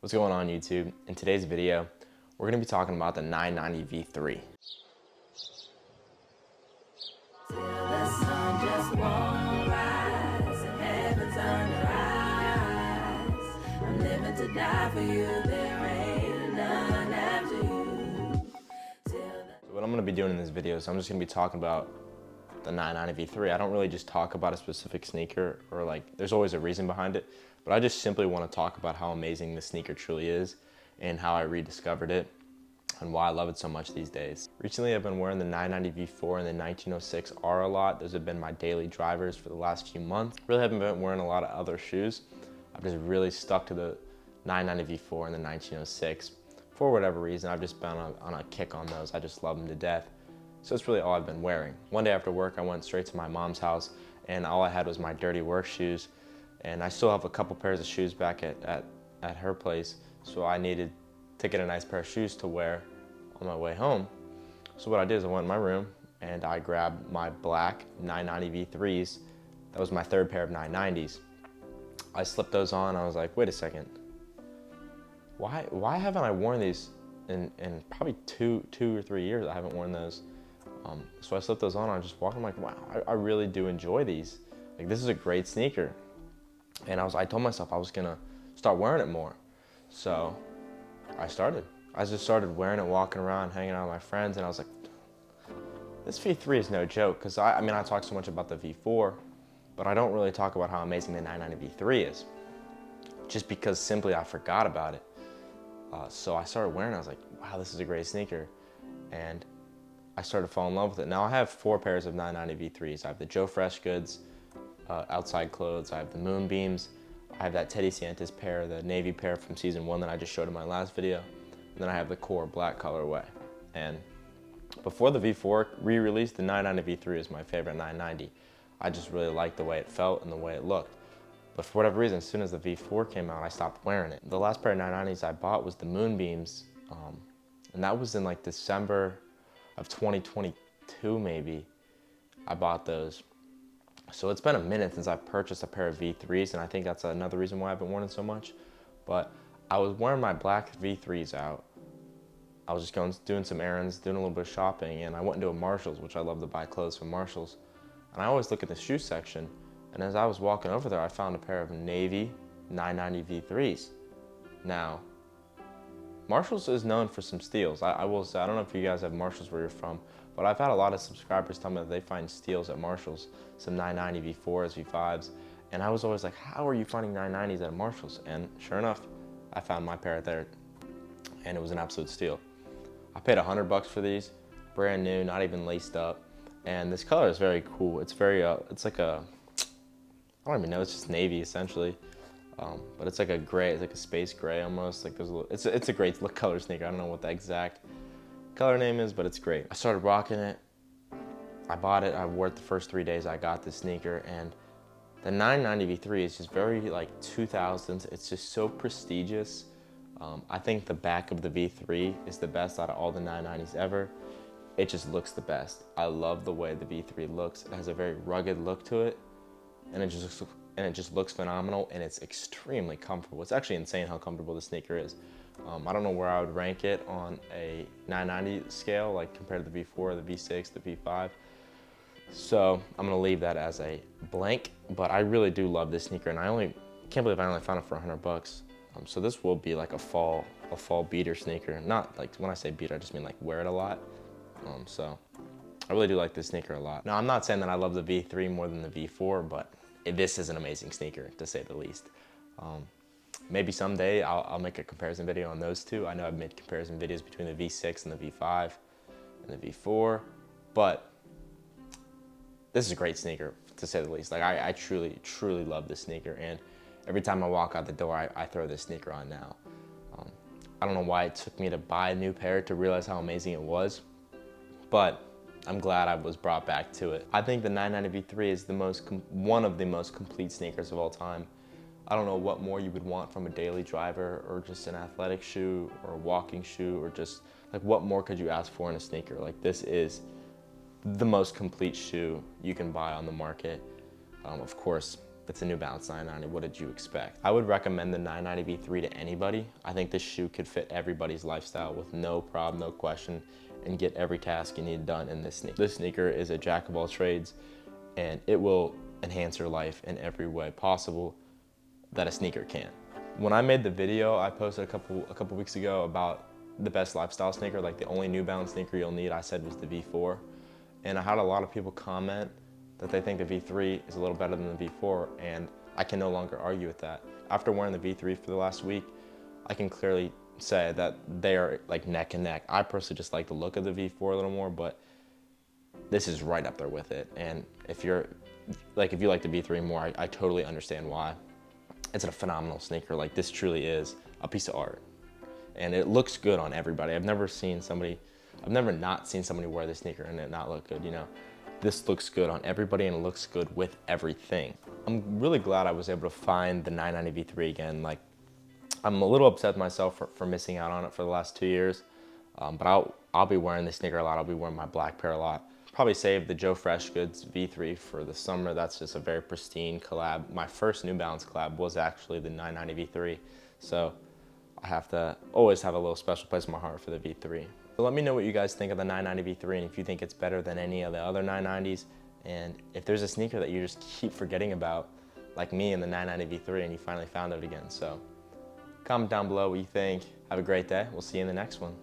What's going on YouTube? In today's video, we're going to be talking about the 990 V3. Till the sun just won't rise and heaven's under eyes. I'm living to die for you, there ain't none after you. So what I'm going to be doing in this video is I'm just going to be talking about the 990 V3. I don't really just talk about a specific sneaker or like, there's always a reason behind it, but I just simply want to talk about how amazing this sneaker truly is and how I rediscovered it and why I love it so much these days. Recently, I've been wearing the 990 V4 and the 1906R a lot. Those have been my daily drivers for the last few months. Really haven't been wearing a lot of other shoes. I've just really stuck to the 990 V4 and the 1906. For whatever reason, I've just been on a kick on those. I just love them to death. So it's really all I've been wearing. One day after work, I went straight to my mom's house and all I had was my dirty work shoes. And I still have a couple pairs of shoes back at her place. So I needed to get a nice pair of shoes to wear on my way home. So what I did is I went in my room and I grabbed my black 990 V3s. That was my third pair of 990s. I slipped those on. I was like, wait a second. Why haven't I worn these in probably two or 3 years? I haven't worn those. So I slipped those on. I just walked. I'm like, wow, I really do enjoy these. Like, this is a great sneaker. And I told myself I was gonna start wearing it more. So I just started wearing it, walking around, hanging out with my friends, and I was like, this V3 is no joke. Because I mean, I talk so much about the V4, but I don't really talk about how amazing the 990 V3 is. Just because simply I forgot about it. So I started wearing it. I was like, wow, this is a great sneaker. And I started to fall in love with it. Now I have 4 pairs of 990 V3s. I have the Joe Freshgoods, outside clothes. I have the Moonbeams. I have that Teddy Santis pair, the navy pair from season 1 that I just showed in my last video. And then I have the core black colorway. And before the V4 re-released, the 990 V3 is my favorite 990. I just really liked the way it felt and the way it looked. But for whatever reason, as soon as the V4 came out, I stopped wearing it. The last pair of 990s I bought was the Moonbeams. And that was in like December of 2022 maybe. I bought those. So it's been a minute since I purchased a pair of V3s, and I think that's another reason why I haven't worn it so much. But I was wearing my black V3s out. I was just doing some errands, doing a little bit of shopping, and I went into a Marshalls, which I love to buy clothes from Marshalls. And I always look at the shoe section, and as I was walking over there, I found a pair of navy 990 V3s. Now, Marshalls is known for some steals. I will say, I don't know if you guys have Marshalls where you're from, but I've had a lot of subscribers tell me that they find steals at Marshalls, some 990 V4s, V5s, and I was always like, how are you finding 990s at Marshalls? And sure enough, I found my pair there, and it was an absolute steal. I paid $100 for these, brand new, not even laced up, and this color is very cool. It's very, it's like a, I don't even know, it's just navy essentially. But it's like a gray, it's like a space gray almost. Like there's a little, it's a great look color sneaker. I don't know what the exact color name is, but it's great. I started rocking it. I bought it. I wore it the first 3 days I got this sneaker, and the 990 V3 is just very like 2000s. It's just so prestigious. I think the back of the V3 is the best out of all the 990s ever. It just looks the best. I love the way the V3 looks. It has a very rugged look to it, and it just looks phenomenal, and it's extremely comfortable. It's actually insane how comfortable the sneaker is. I don't know where I would rank it on a 990 scale, like compared to the V4, the V6, the V5. So I'm gonna leave that as a blank, but I really do love this sneaker, and I can't believe I only found it for $100. So this will be like a fall beater sneaker. Not like, when I say beater, I just mean like wear it a lot. So I really do like this sneaker a lot. Now, I'm not saying that I love the V3 more than the V4, but this is an amazing sneaker, to say the least. Maybe someday I'll make a comparison video on those two. I know I've made comparison videos between the V6 and the V5 and the V4, but this is a great sneaker, to say the least. Like, I truly love this sneaker, and every time I walk out the door, I throw this sneaker on now. I don't know why it took me to buy a new pair to realize how amazing it was, but I'm glad I was brought back to it. I think the 990 V3 is one of the most complete sneakers of all time. I don't know what more you would want from a daily driver, or just an athletic shoe, or a walking shoe, or just like, what more could you ask for in a sneaker? Like, this is the most complete shoe you can buy on the market. Of course, it's a New Balance 990, what did you expect? I would recommend the 990 V3 to anybody. I think this shoe could fit everybody's lifestyle with no problem, no question, and get every task you need done in this sneaker. This sneaker is a jack of all trades, and it will enhance your life in every way possible that a sneaker can. When I made the video I posted a couple weeks ago about the best lifestyle sneaker, like the only New Balance sneaker you'll need, I said was the V4. And I had a lot of people comment that they think the V3 is a little better than the V4, and I can no longer argue with that. After wearing the V3 for the last week, I can clearly say that they are like neck and neck. I personally just like the look of the V4 a little more, but this is right up there with it. And if you like the V3 more, I totally understand why. It's a phenomenal sneaker. Like, this truly is a piece of art. And it looks good on everybody. I've never not seen somebody wear this sneaker and it not look good, you know? This looks good on everybody and it looks good with everything. I'm really glad I was able to find the 990 V3 again. Like, I'm a little upset with myself for missing out on it for the last 2 years. But I'll be wearing this sneaker a lot. I'll be wearing my black pair a lot. Probably save the Joe Freshgoods V3 for the summer. That's just a very pristine collab. My first New Balance collab was actually the 990 V3. So I have to always have a little special place in my heart for the V3. So let me know what you guys think of the 990 V3 and if you think it's better than any of the other 990s. And if there's a sneaker that you just keep forgetting about, like me in the 990 V3, and you finally found it again. So comment down below what you think. Have a great day. We'll see you in the next one.